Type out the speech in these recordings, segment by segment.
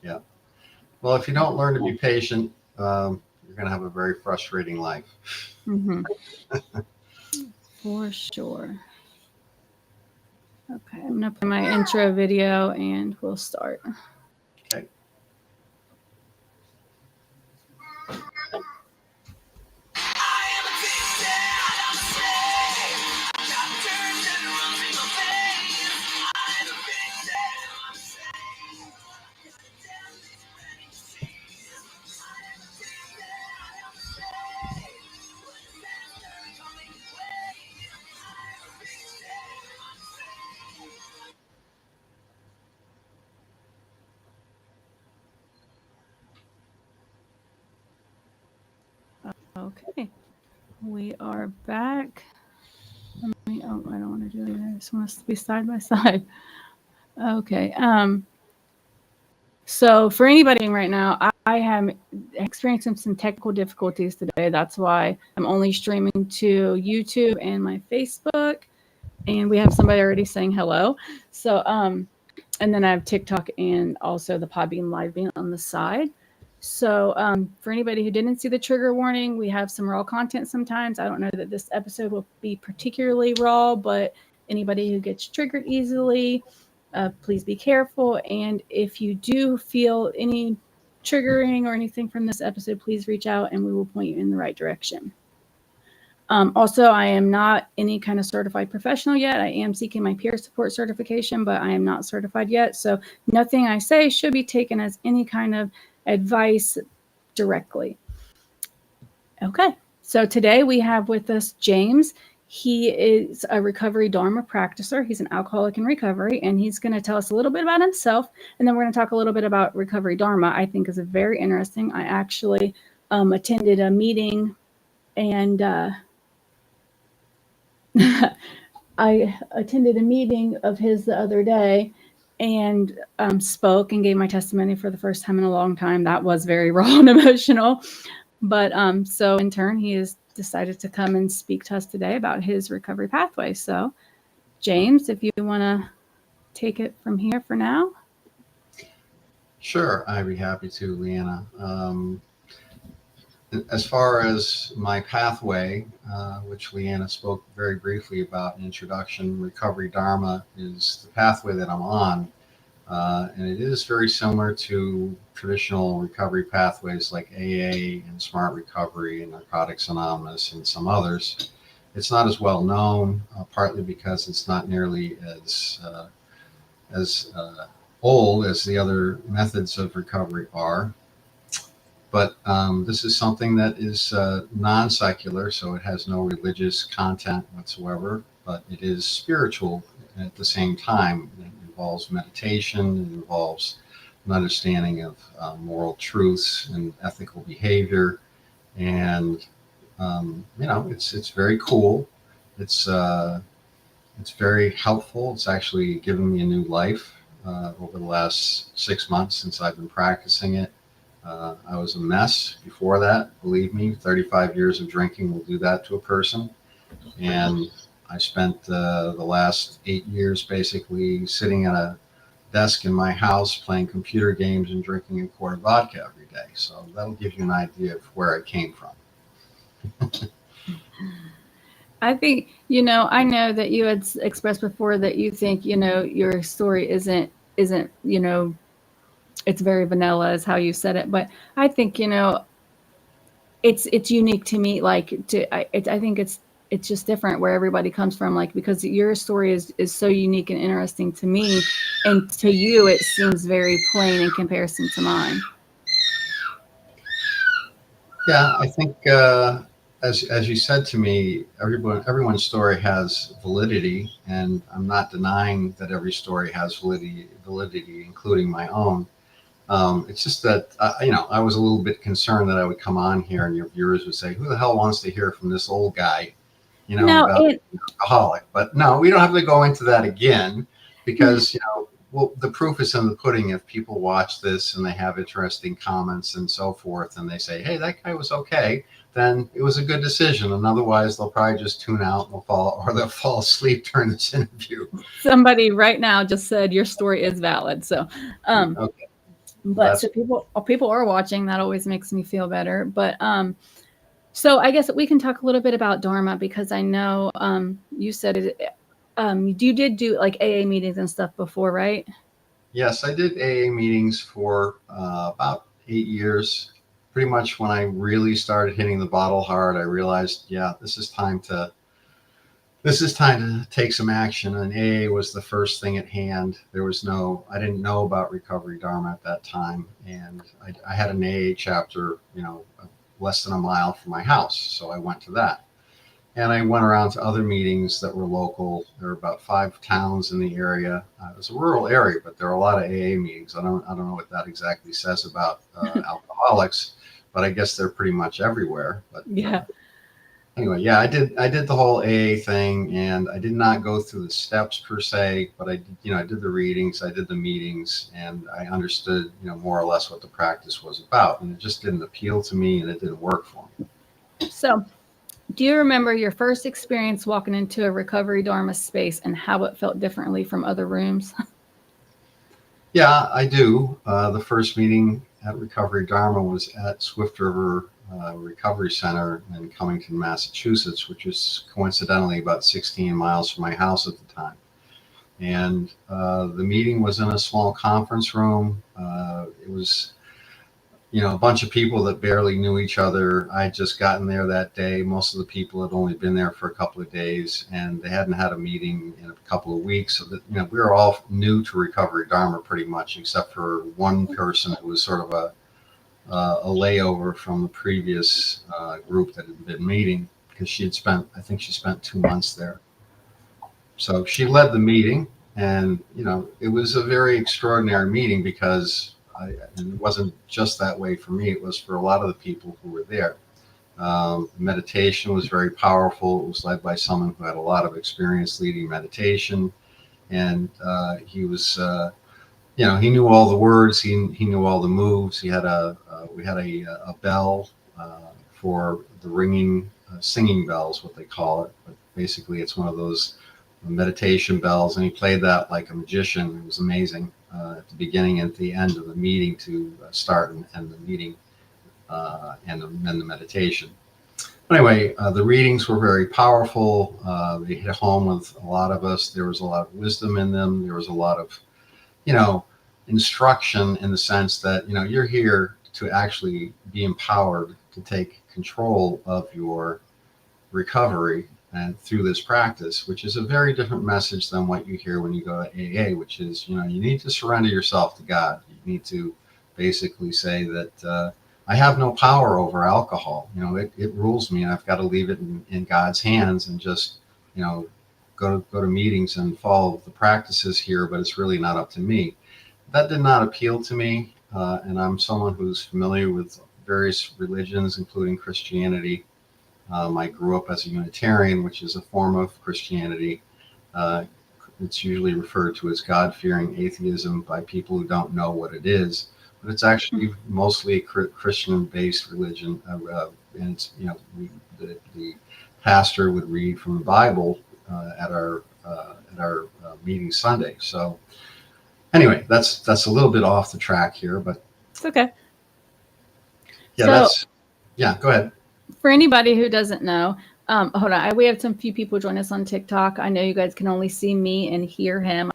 Yeah. Well, if you don't learn to be patient, you're going to have a very frustrating life. Mm-hmm. For sure. Okay, I'm going to play my intro video and we'll start. Okay. Okay, we are back. Oh, I don't want to do it. I just want us to be side by side. Okay. So for anybody right now, I am experiencing some technical difficulties today. That's why I'm only streaming to YouTube and my Facebook. And we have somebody already saying hello. So, and then I have TikTok and also the Podbean live being on the side. So for anybody who didn't see the trigger warning, we have some raw content sometimes. I don't know that this episode will be particularly raw, but anybody who gets triggered easily, please be careful. And if you do feel any triggering or anything from this episode, please reach out and we will point you in the right direction. Also, I am not any kind of certified professional yet. I am seeking my peer support certification, but I am not certified yet. So nothing I say should be taken as any kind of advice directly. Okay, so today we have with us James. He is a Recovery Dharma practicer. He's an alcoholic in recovery, and he's going to tell us a little bit about himself, and then we're going to talk a little bit about Recovery Dharma. I think is very interesting. I actually attended a meeting, and I attended a meeting of his the other day and spoke and gave my testimony for the first time in a long time. That was very raw and emotional. But so in turn, he has decided to come and speak to us today about his recovery pathway. So, James, if you want to take it from here for now. Sure, I'd be happy to, Leanna. As far as my pathway, which Leanna spoke very briefly about in introduction, Recovery Dharma is the pathway that I'm on. And it is very similar to traditional recovery pathways like AA and Smart Recovery and Narcotics Anonymous and some others. It's not as well known, partly because it's not nearly as old as the other methods of recovery are. But this is something that is non-secular, so it has no religious content whatsoever, but it is spiritual at the same time. It involves meditation, it involves an understanding of moral truths and ethical behavior. And, it's very cool. It's very helpful. It's actually given me a new life over the last 6 months since I've been practicing it. I was a mess before that. Believe me, 35 years of drinking will do that to a person. And I spent the last 8 years basically sitting at a desk in my house playing computer games and drinking a quart of vodka every day. So that'll give you an idea of where I came from. I think, I know that you had expressed before that you think, your story isn't, it's very vanilla is how you said it. But I think, it's unique to me. I think it's just different where everybody comes from, because your story is so unique and interesting to me. And to you, it seems very plain in comparison to mine. Yeah, I think as you said to me, everyone's story has validity, and I'm not denying that every story has validity, including my own. It's just that I was a little bit concerned that I would come on here and your viewers would say, "Who the hell wants to hear from this old guy?" About an alcoholic. But no, we don't have to go into that again, because well, the proof is in the pudding. If people watch this and they have interesting comments and so forth, and they say, "Hey, that guy was okay," then it was a good decision. And otherwise, they'll probably just tune out and they'll fall asleep during this interview. Somebody right now just said your story is valid. So, Okay. But That's so people are watching. That always makes me feel better. But so I guess we can talk a little bit about Dharma, because I know you said it. You did do like AA meetings and stuff before, right? Yes, I did AA meetings for about 8 years. Pretty much when I really started hitting the bottle hard, I realized, yeah, this is time to take some action. And AA was the first thing at hand. I didn't know about Recovery Dharma at that time, and I had an AA chapter, less than a mile from my house, so I went to that. And I went around to other meetings that were local. There were about 5 towns in the area. It was a rural area, but there were a lot of AA meetings. I don't know what that exactly says about alcoholics, but I guess they're pretty much everywhere. But Yeah. anyway, yeah, I did the whole AA thing, and I did not go through the steps per se, but I did the readings, I did the meetings, and I understood, more or less what the practice was about. And it just didn't appeal to me, and it didn't work for me. So, do you remember your first experience walking into a Recovery Dharma space and how it felt differently from other rooms? Yeah, I do. The first meeting at Recovery Dharma was at Swift River Recovery Center in Cummington, Massachusetts, which is coincidentally about 16 miles from my house at the time. And the meeting was in a small conference room. It was, a bunch of people that barely knew each other. I had just gotten there that day. Most of the people had only been there for a couple of days, and they hadn't had a meeting in a couple of weeks. So that, we were all new to Recovery Dharma pretty much, except for one person who was sort of a layover from the previous group that had been meeting, because I think she spent 2 months there. So she led the meeting, and it was a very extraordinary meeting because and it wasn't just that way for me. It was for a lot of the people who were there. Meditation was very powerful. It was led by someone who had a lot of experience leading meditation, and he was, he knew all the words. He knew all the moves. We had a bell for the ringing, singing bells, what they call it. But basically, it's one of those meditation bells, and he played that like a magician. It was amazing at the beginning and at the end of the meeting to start and end the meeting and then the meditation. Anyway, the readings were very powerful. They hit home with a lot of us. There was a lot of wisdom in them. There was a lot of, you know, instruction in the sense that, you're here to actually be empowered to take control of your recovery and through this practice, which is a very different message than what you hear when you go to AA, which is, you need to surrender yourself to God. You need to basically say that I have no power over alcohol. It rules me, and I've got to leave it in God's hands and just, go to meetings and follow the practices here, but it's really not up to me. That did not appeal to me, and I'm someone who's familiar with various religions, including Christianity. I grew up as a Unitarian, which is a form of Christianity. Uh, it's usually referred to as God-fearing atheism by people who don't know what it is, but it's actually mostly a Christian-based religion. And it's, the pastor would read from the Bible at our meeting Sunday. So anyway, that's a little bit off the track here, but It's okay. yeah, So, go ahead. for anybody who doesn't know, hold on. We have some few people join us on TikTok. I know you guys can only see me and hear him.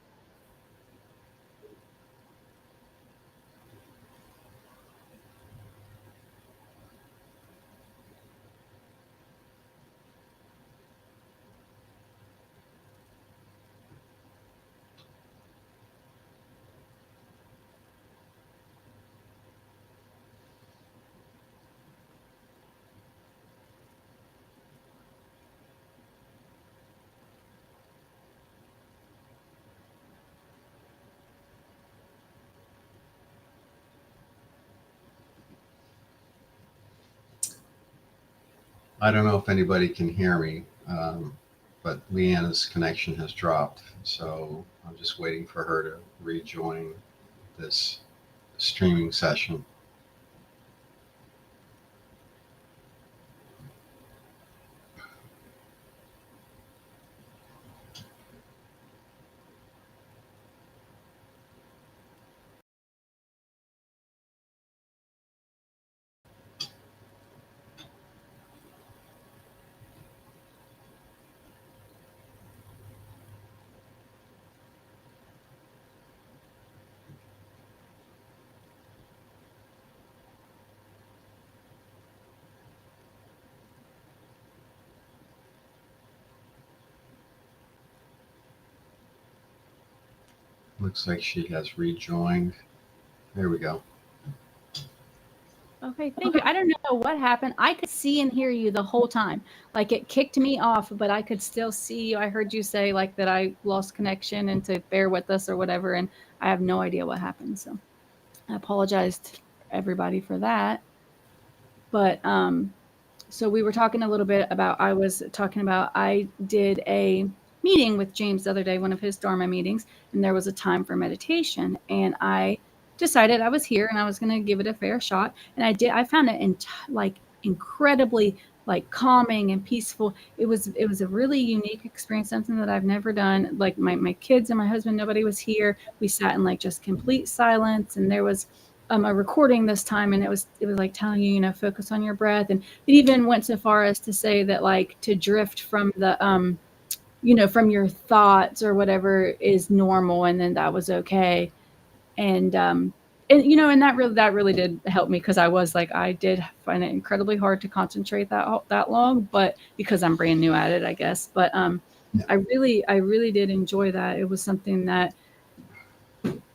I don't know if anybody can hear me, but Leanna's connection has dropped. So I'm just waiting for her to rejoin this streaming session. Looks like she has rejoined. There we go. Okay, thank you. I don't know what happened. I could see and hear you the whole time. Like it kicked me off, but I could still see you. I heard you say like that I lost connection and to bear with us or whatever, and I have no idea what happened. So I apologize to everybody for that. But so we were talking a little bit about, I did a meeting with James the other day, one of his Dharma meetings, and there was a time for meditation. And I decided I was here and I was going to give it a fair shot. And I found it incredibly like calming and peaceful. It was a really unique experience, something that I've never done. Like my kids and my husband, nobody was here. We sat in like just complete silence, and there was a recording this time, and it was like telling you, focus on your breath. And it even went so far as to say that like to drift from the from your thoughts or whatever is normal, and then that was okay. And and that really did help me, because I did find it incredibly hard to concentrate that long, but because I'm brand new at it, I guess. But Yeah. I really did enjoy that. It was something that,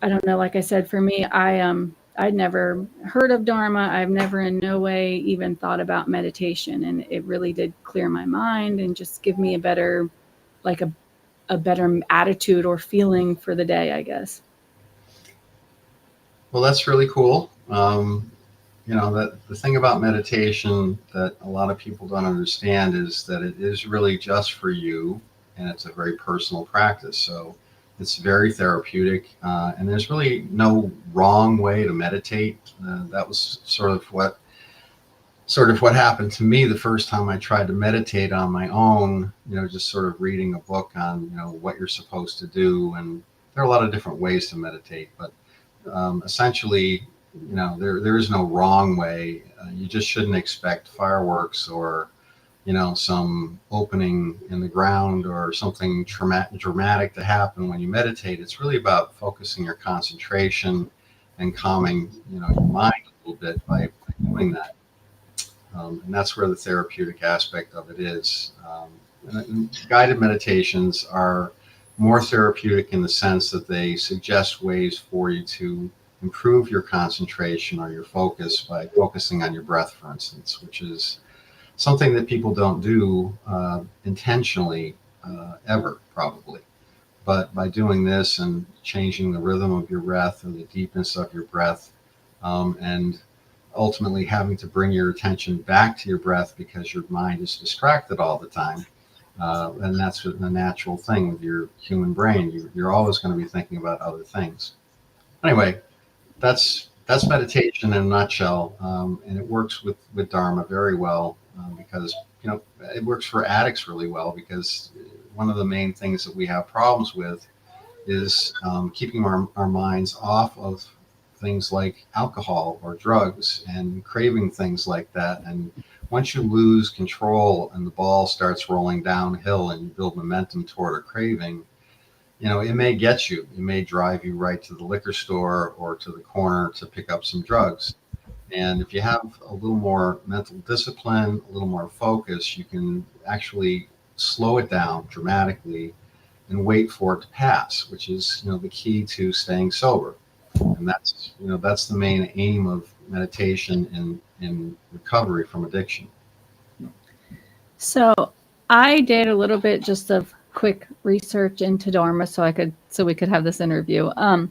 I don't know, like I said, for me, I'd never heard of Dharma. I've never in no way even thought about meditation, and it really did clear my mind and just give me a better attitude or feeling for the day, I guess. Well, that's really cool. That the thing about meditation that a lot of people don't understand is that it is really just for you, and it's a very personal practice. So it's very therapeutic, and there's really no wrong way to meditate. That was sort of what happened to me the first time I tried to meditate on my own. Just sort of reading a book on what you're supposed to do, and there are a lot of different ways to meditate, but essentially, there is no wrong way. You just shouldn't expect fireworks or some opening in the ground or something dramatic to happen when you meditate. It's really about focusing your concentration and calming your mind a little bit by doing that. And that's where the therapeutic aspect of it is. And guided meditations are more therapeutic in the sense that they suggest ways for you to improve your concentration or your focus by focusing on your breath, for instance, which is something that people don't do intentionally ever, probably. But by doing this and changing the rhythm of your breath or the deepness of your breath, and ultimately having to bring your attention back to your breath because your mind is distracted all the time, and that's the natural thing with your human brain. You're always going to be thinking about other things. Anyway, that's meditation in a nutshell, and it works with Dharma very well, because it works for addicts really well, because one of the main things that we have problems with is keeping our minds off of things like alcohol or drugs and craving things like that. And once you lose control and the ball starts rolling downhill and you build momentum toward a craving, it may get you. It may drive you right to the liquor store or to the corner to pick up some drugs. And if you have a little more mental discipline, a little more focus, you can actually slow it down dramatically and wait for it to pass, which is, the key to staying sober. And that's the main aim of meditation in recovery from addiction. So I did a little bit just of quick research into Dharma so we could have this interview. And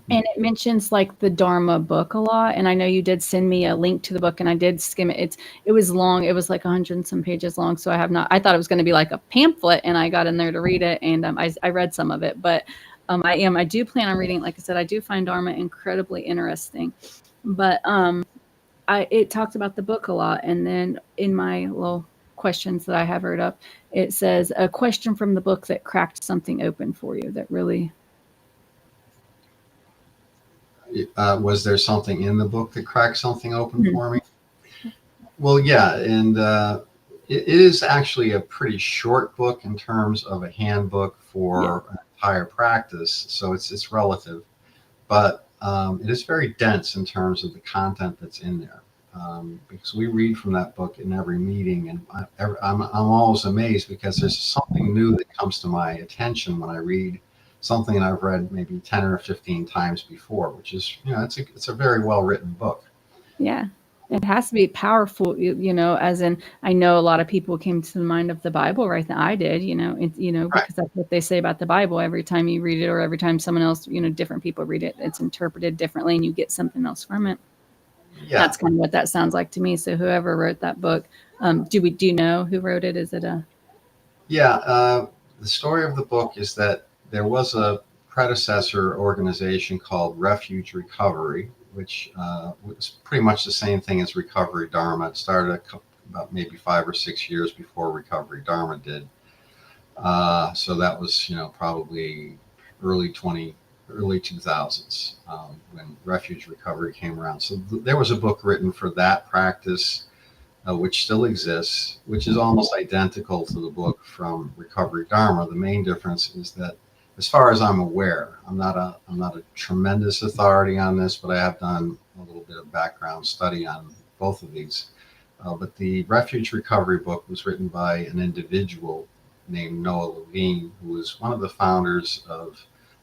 it mentions like the Dharma book a lot. And I know you did send me a link to the book, and I did skim it. It was long. It was like 100 and some pages long. So I thought it was going to be like a pamphlet, and I got in there to read it, and I read some of it, but I do plan on reading it. Like I said, I do find Dharma incredibly interesting, but it talks about the book a lot. And then in my little questions that I have wrote up, it says a question from the book that cracked something open for you that really. Was there something in the book that cracked something open for me? Well, yeah, and it is actually a pretty short book in terms of a handbook for an entire practice, so it's relative, but it is very dense in terms of the content that's in there, because we read from that book in every meeting, and I'm always amazed because there's something new that comes to my attention when I read something that I've read maybe 10 or 15 times before, which is, it's a very well written book. Yeah. It has to be powerful, as in, I know a lot of people came to the mind of the Bible, right? That I did, Right. because that's what they say about the Bible. Every time you read it, or every time someone else, different people read it, it's interpreted differently and you get something else from it. Yeah. That's kind of what that sounds like to me. So whoever wrote that book, do you know who wrote it? Is it a... Yeah. The story of the book is that there was a predecessor organization called Refuge Recovery, which was pretty much the same thing as Recovery Dharma. It started about maybe 5 or 6 years before Recovery Dharma did. So that was, probably early 2000s when Refuge Recovery came around. So there was a book written for that practice, which still exists, which is almost identical to the book from Recovery Dharma. The main difference is that, as far as I'm aware, I'm not a tremendous authority on this, but I have done a little bit of background study on both of these. But the Refuge Recovery book was written by an individual named Noah Levine, who was one of the founders of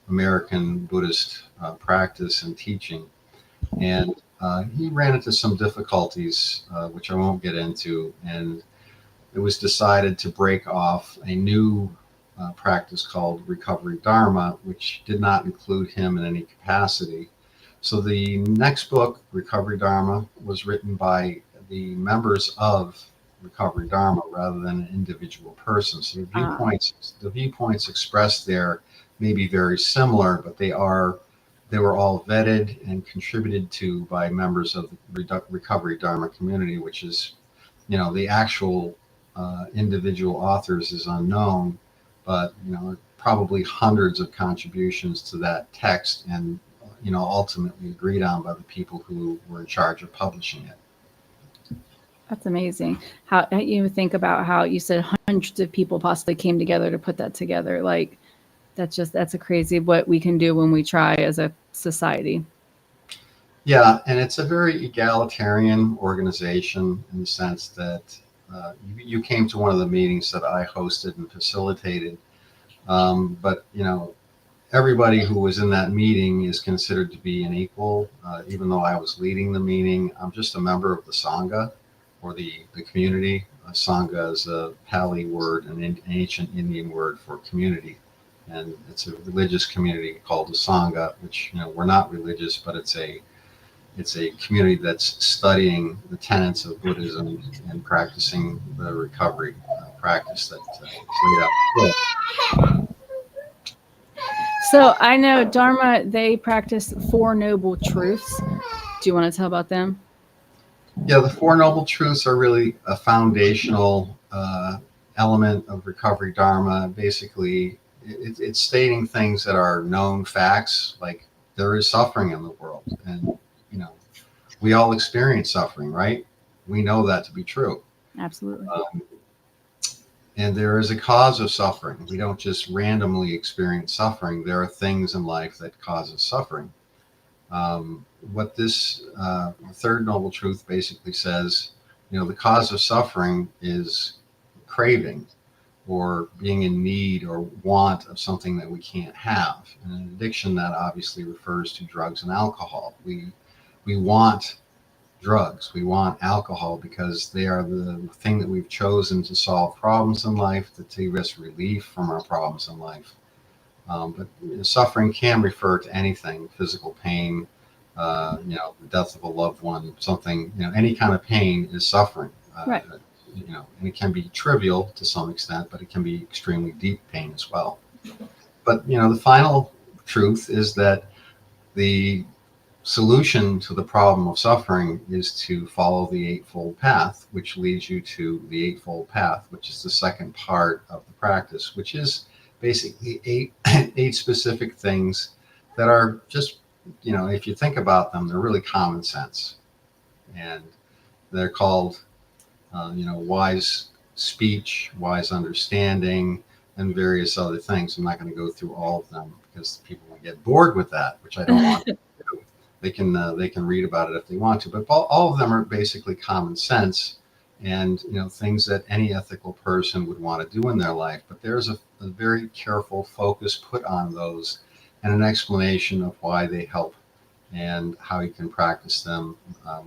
American Buddhist practice and teaching. And he ran into some difficulties, which I won't get into, and it was decided to break off a new practice called Recovery Dharma, which did not include him in any capacity. So the next book, Recovery Dharma, was written by the members of Recovery Dharma rather than an individual person. So the viewpoints expressed there may be very similar, but they were all vetted and contributed to by members of the Recovery Dharma community, which is, the actual individual authors is unknown, but, probably hundreds of contributions to that text, and, ultimately agreed on by the people who were in charge of publishing it. That's amazing. How you think about how you said hundreds of people possibly came together to put that together. Like, that's a crazy what we can do when we try as a society. Yeah, and it's a very egalitarian organization in the sense that you came to one of the meetings that I hosted and facilitated, but everybody who was in that meeting is considered to be an equal. Even though I was leading the meeting, I'm just a member of the Sangha, or the community. Sangha is a Pali word, an ancient Indian word for community. And it's a religious community called the Sangha, which, we're not religious, but it's a community that's studying the tenets of Buddhism and practicing the recovery practice that's laid out. So I know Dharma, they practice 4 Noble Truths. Do you want to tell about them? Yeah, the 4 Noble Truths are really a foundational element of Recovery Dharma. Basically, it's stating things that are known facts, like there is suffering in the world, and we all experience suffering, right? We know that to be true. Absolutely. And there is a cause of suffering. We don't just randomly experience suffering. There are things in life that causes suffering. What this third noble truth basically says, the cause of suffering is craving, or being in need or want of something that we can't have. And an addiction, that obviously refers to drugs and alcohol. We want drugs, we want alcohol, because they are the thing that we've chosen to solve problems in life, to give us relief from our problems in life. But suffering can refer to anything: physical pain, the death of a loved one, something, any kind of pain is suffering. Right. And it can be trivial to some extent, but it can be extremely deep pain as well. But, the final truth is that the solution to the problem of suffering is to follow the Eightfold Path, which leads you to the Eightfold Path, which is the second part of the practice, which is basically eight specific things that are just, if you think about them, they're really common sense. And they're called wise speech, wise understanding, and various other things. I'm not going to go through all of them because people will get bored with that, which I don't want to do. They can read about it if they want to, but all of them are basically common sense, and things that any ethical person would want to do in their life. But there's a very careful focus put on those, and an explanation of why they help and how you can practice them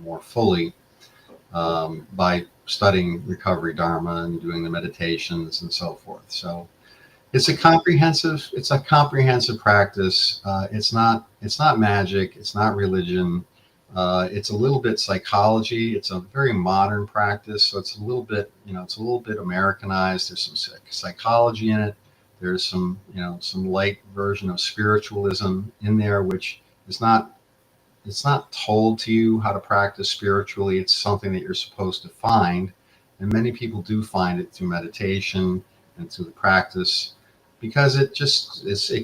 more fully by studying Recovery Dharma and doing the meditations and so forth. So it's a comprehensive practice. It's not magic. It's not religion. It's a little bit psychology. It's a very modern practice, so it's a little bit Americanized. There's some psychology in it. There's some light version of spiritualism in there, which is not. It's not told to you how to practice spiritually. It's something that you're supposed to find, and many people do find it through meditation and through the practice, because it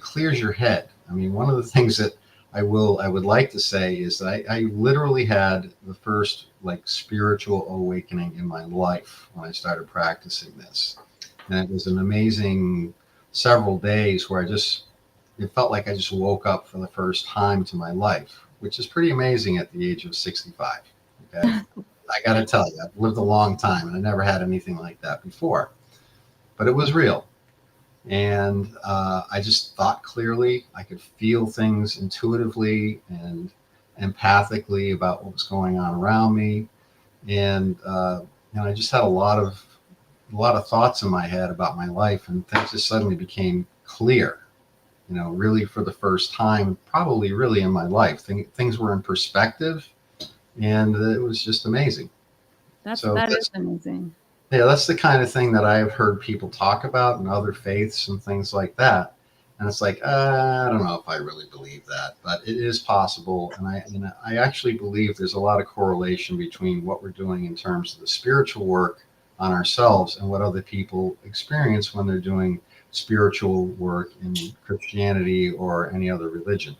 clears your head. I mean, one of the things that I would like to say is that I literally had the first spiritual awakening in my life when I started practicing this. And it was an amazing several days where it felt like I just woke up for the first time to my life, which is pretty amazing at the age of 65. Okay. I got to tell you, I've lived a long time and I never had anything like that before, but it was real. And I just thought clearly. I could feel things intuitively and empathically about what was going on around me. And I just had a lot of thoughts in my head about my life, and things just suddenly became clear. Really for the first time, probably really in my life, things were in perspective, and it was just amazing. That That's is amazing. Yeah, that's the kind of thing that I've heard people talk about in other faiths and things like that. And it's like, I don't know if I really believe that, but it is possible. And I actually believe there's a lot of correlation between what we're doing in terms of the spiritual work on ourselves and what other people experience when they're doing spiritual work in Christianity or any other religion.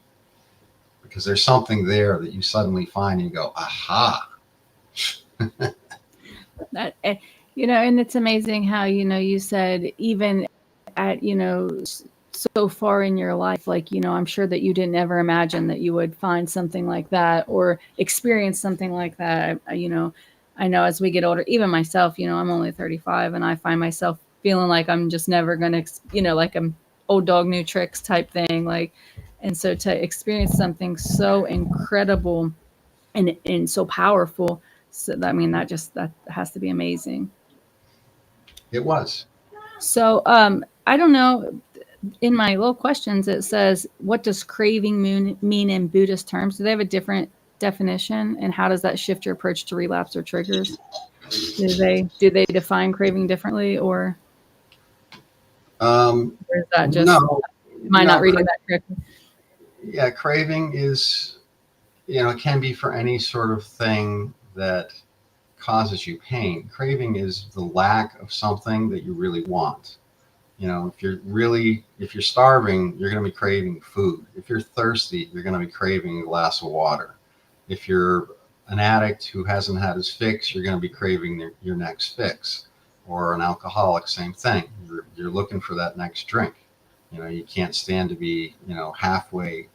Because there's something there that you suddenly find and you go, aha. And it's amazing how, you said even at, so far in your life, I'm sure that you didn't ever imagine that you would find something like that or experience something like that. I know as we get older, even myself, I'm only 35 and I find myself feeling like I'm just never going to, like I'm old dog, new tricks type thing. And so to experience something so incredible and so powerful, so that has to be amazing. It was. So I don't know. In my little questions, it says, "What does craving mean in Buddhist terms?" Do they have a different definition, and how does that shift your approach to relapse or triggers? Do they define craving differently, or is that just No, am I not reading that correctly? Yeah, craving is, it can be for any sort of thing that causes you pain. Craving is the lack of something that you really want. If you're starving, you're going to be craving food. If you're thirsty, you're going to be craving a glass of water. If you're an addict who hasn't had his fix, you're going to be craving your next fix. Or an alcoholic, same thing. You're looking for that next drink. You can't stand to be, halfway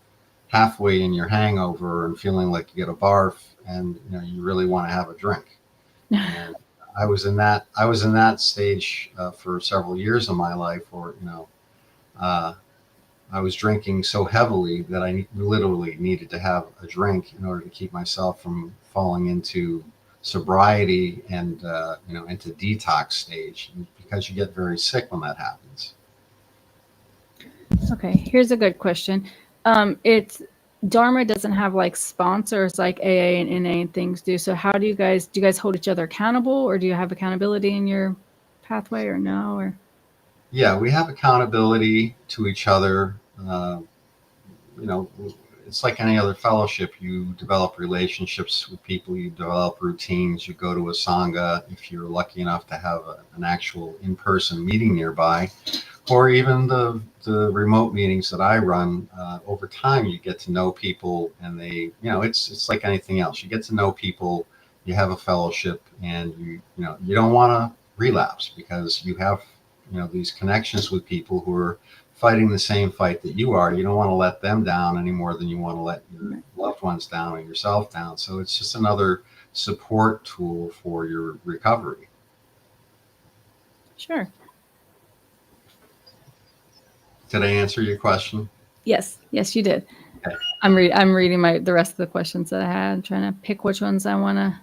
in your hangover and feeling like you get a barf, and you really want to have a drink. And I was in that stage for several years of my life, where I was drinking so heavily that I literally needed to have a drink in order to keep myself from falling into sobriety and into detox stage, because you get very sick when that happens. Okay, here's a good question. It's Dharma doesn't have sponsors like AA and NA and things do. So how do you guys hold each other accountable, or do you have accountability in your pathway, or no? Or Yeah, we have accountability to each other. It's like any other fellowship. You develop relationships with people, you develop routines, you go to a sangha if you're lucky enough to have an actual in-person meeting nearby, or even the remote meetings that I run. Over time, you get to know people, and it's like anything else. You get to know people, you have a fellowship, and you don't want to relapse, because you have these connections with people who are fighting the same fight that you are. You don't want to let them down any more than you want to let your loved ones down or yourself down. So it's just another support tool for your recovery. Sure. Did I answer your question? Yes, you did. Okay. I'm reading the rest of the questions that I had. I'm trying to pick which ones I want to